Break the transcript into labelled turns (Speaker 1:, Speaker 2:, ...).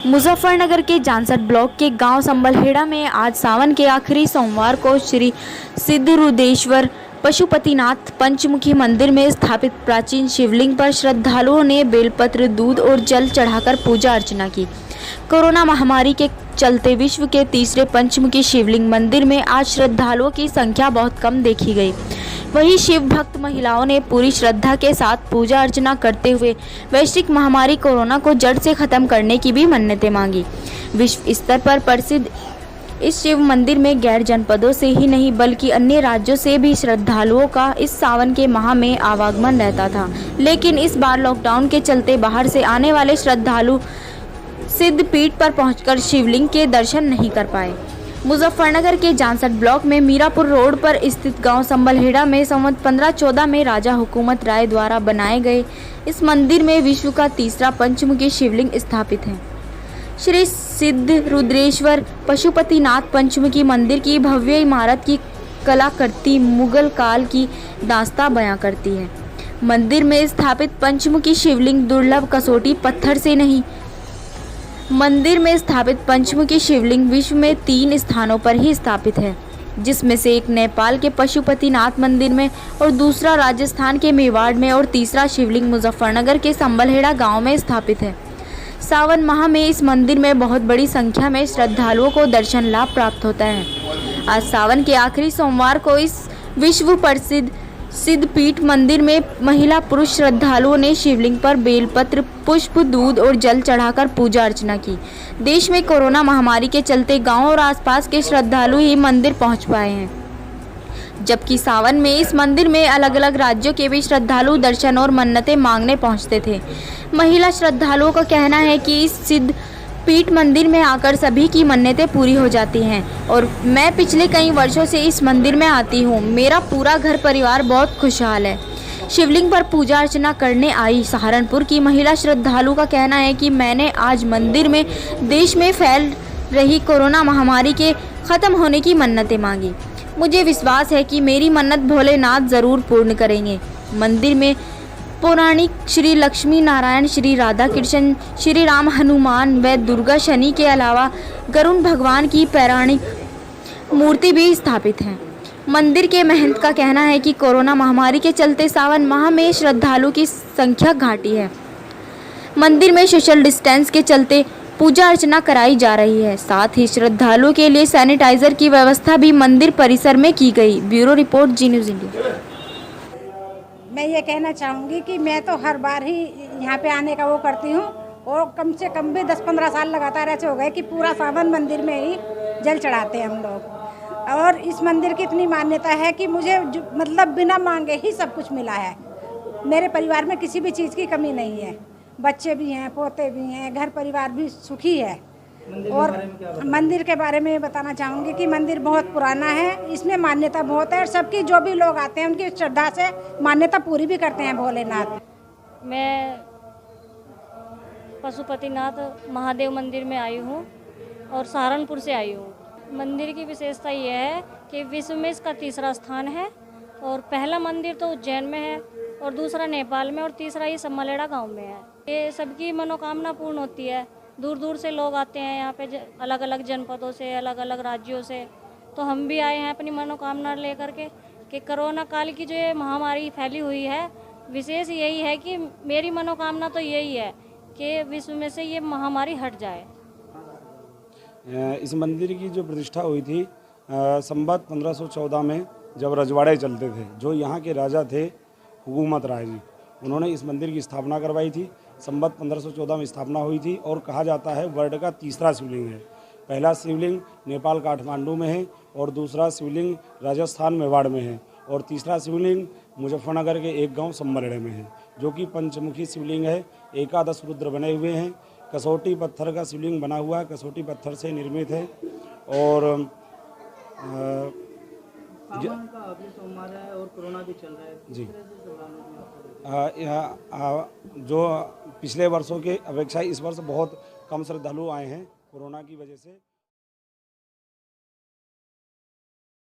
Speaker 1: मुजफ्फरनगर के जानसठ ब्लॉक के गांव संबलहेड़ा में आज सावन के आखिरी सोमवार को श्री सिद्धरुद्रेश्वर पशुपतिनाथ पंचमुखी मंदिर में स्थापित प्राचीन शिवलिंग पर श्रद्धालुओं ने बेलपत्र, दूध और जल चढ़ाकर पूजा अर्चना की। कोरोना महामारी के चलते विश्व के तीसरे पंचमुखी शिवलिंग मंदिर में आज श्रद्धालुओं की संख्या बहुत कम देखी गई। वहीं शिव भक्त महिलाओं ने पूरी श्रद्धा के साथ पूजा अर्चना करते हुए वैश्विक महामारी कोरोना को जड़ से खत्म करने की भी मन्नतें मांगी। विश्व स्तर पर प्रसिद्ध इस शिव मंदिर में गैर जनपदों से ही नहीं बल्कि अन्य राज्यों से भी श्रद्धालुओं का इस सावन के माह में आवागमन रहता था, लेकिन इस बार लॉकडाउन के चलते बाहर से आने वाले श्रद्धालु सिद्धपीठ पर पहुंचकर शिवलिंग के दर्शन नहीं कर पाए। मुजफ्फरनगर के जानसठ ब्लॉक में मीरापुर रोड पर स्थित गांव संबलहेड़ा में संवत 1514 में राजा हुकूमत राय द्वारा बनाए गए इस मंदिर में विश्व का तीसरा पंचमुखी शिवलिंग स्थापित है। श्री सिद्धरुद्रेश्वर पशुपतिनाथ पंचमुखी मंदिर की भव्य इमारत की कलाकृति मुगल काल की दास्तां बयां करती है। मंदिर में स्थापित पंचमुखी शिवलिंग दुर्लभ कसौटी पत्थर से नहीं, मंदिर में स्थापित पंचमुखी शिवलिंग विश्व में 3 स्थानों पर ही स्थापित है, जिसमें से एक नेपाल के पशुपतिनाथ मंदिर में और दूसरा राजस्थान के मेवाड़ में और तीसरा शिवलिंग मुजफ्फरनगर के संबलहेड़ा गांव में स्थापित है। सावन माह में इस मंदिर में बहुत बड़ी संख्या में श्रद्धालुओं को दर्शन लाभ प्राप्त होता है। आज सावन के आखिरी सोमवार को इस विश्व प्रसिद्ध सिद्धपीठ मंदिर में महिला पुरुष श्रद्धालुओं ने शिवलिंग पर बेलपत्र, पुष्प, दूध और जल चढ़ाकर पूजा अर्चना की। देश में कोरोना महामारी के चलते गांव और आसपास के श्रद्धालु ही मंदिर पहुंच पाए हैं, जबकि सावन में इस मंदिर में अलग अलग राज्यों के भी श्रद्धालु दर्शन और मन्नतें मांगने पहुंचते थे। महिला श्रद्धालुओं का कहना है कि इस सिद्ध पीठ मंदिर में आकर सभी की मन्नतें पूरी हो जाती हैं और मैं पिछले कई वर्षों से इस मंदिर में आती हूँ। मेरा पूरा घर परिवार बहुत खुशहाल है। शिवलिंग पर पूजा अर्चना करने आई सहारनपुर की महिला श्रद्धालु का कहना है कि मैंने आज मंदिर में देश में फैल रही कोरोना महामारी के खत्म होने की मन्नतें मांगी। मुझे विश्वास है कि मेरी मन्नत भोलेनाथ जरूर पूर्ण करेंगे। मंदिर में पौराणिक श्री लक्ष्मी नारायण, श्री राधा कृष्ण, श्री राम, हनुमान व दुर्गा शनि के अलावा गरुण भगवान की पौराणिक मूर्ति भी स्थापित है। मंदिर के महंत का कहना है कि कोरोना महामारी के चलते सावन माह में श्रद्धालु की संख्या घटी है। मंदिर में सोशल डिस्टेंस के चलते पूजा अर्चना कराई जा रही है। साथ ही श्रद्धालुओं के लिए सैनिटाइजर की व्यवस्था भी मंदिर परिसर में की गई। ब्यूरो रिपोर्ट, जी न्यूज़ इंडिया।
Speaker 2: मैं ये कहना चाहूँगी कि मैं तो हर बार ही यहाँ पे आने का वो करती हूँ और कम से कम भी 10-15 साल लगातार ऐसे हो गए कि पूरा सावन मंदिर में ही जल चढ़ाते हैं हम लोग। और इस मंदिर की इतनी मान्यता है कि मुझे मतलब बिना मांगे ही सब कुछ मिला है। मेरे परिवार में किसी भी चीज़ की कमी नहीं है, बच्चे भी हैं, पोते भी हैं, घर परिवार भी सुखी है। और मंदिर के बारे में बताना चाहूँगी कि मंदिर बहुत पुराना है, इसमें मान्यता बहुत है और सबकी जो भी लोग आते हैं उनकी श्रद्धा से मान्यता पूरी भी करते हैं भोलेनाथ।
Speaker 3: मैं पशुपतिनाथ महादेव मंदिर में आई हूँ और सहारनपुर से आई हूँ। मंदिर की विशेषता ये है कि विश्व में इसका तीसरा स्थान है और पहला मंदिर तो उज्जैन में है और दूसरा नेपाल में और तीसरा ये संबलहेड़ा गाँव में है। ये सबकी मनोकामना पूर्ण होती है। दूर दूर से लोग आते हैं यहाँ पे, अलग अलग जनपदों से, अलग अलग राज्यों से। तो हम भी आए हैं अपनी मनोकामना लेकर के कि कोरोना काल की जो ये महामारी फैली हुई है, विशेष यही है कि मेरी मनोकामना तो यही है कि विश्व में से ये महामारी हट जाए।
Speaker 4: इस मंदिर की जो प्रतिष्ठा हुई थी संवत 1514 में, जब रजवाड़े चलते थे, जो यहाँ के राजा थे हुकूमत राय जी, उन्होंने इस मंदिर की स्थापना करवाई थी। संवत 1514 में स्थापना हुई थी और कहा जाता है वर्ल्ड का तीसरा शिवलिंग है। पहला शिवलिंग नेपाल काठमांडू में है और दूसरा शिवलिंग राजस्थान मेवाड़ में है और तीसरा शिवलिंग मुजफ्फरनगर के एक गांव संबलहेड़ा में है, जो कि पंचमुखी शिवलिंग है। एकादश रुद्र बने हुए हैं। कसौटी पत्थर का शिवलिंग बना हुआ है, कसौटी पत्थर से निर्मित है। और
Speaker 5: सावन का अगले सोमवार है और कोरोना भी चल रहा है
Speaker 4: जी। जो पिछले वर्षों के अपेक्षा इस वर्ष बहुत कम श्रद्धालु आए हैं कोरोना की वजह से।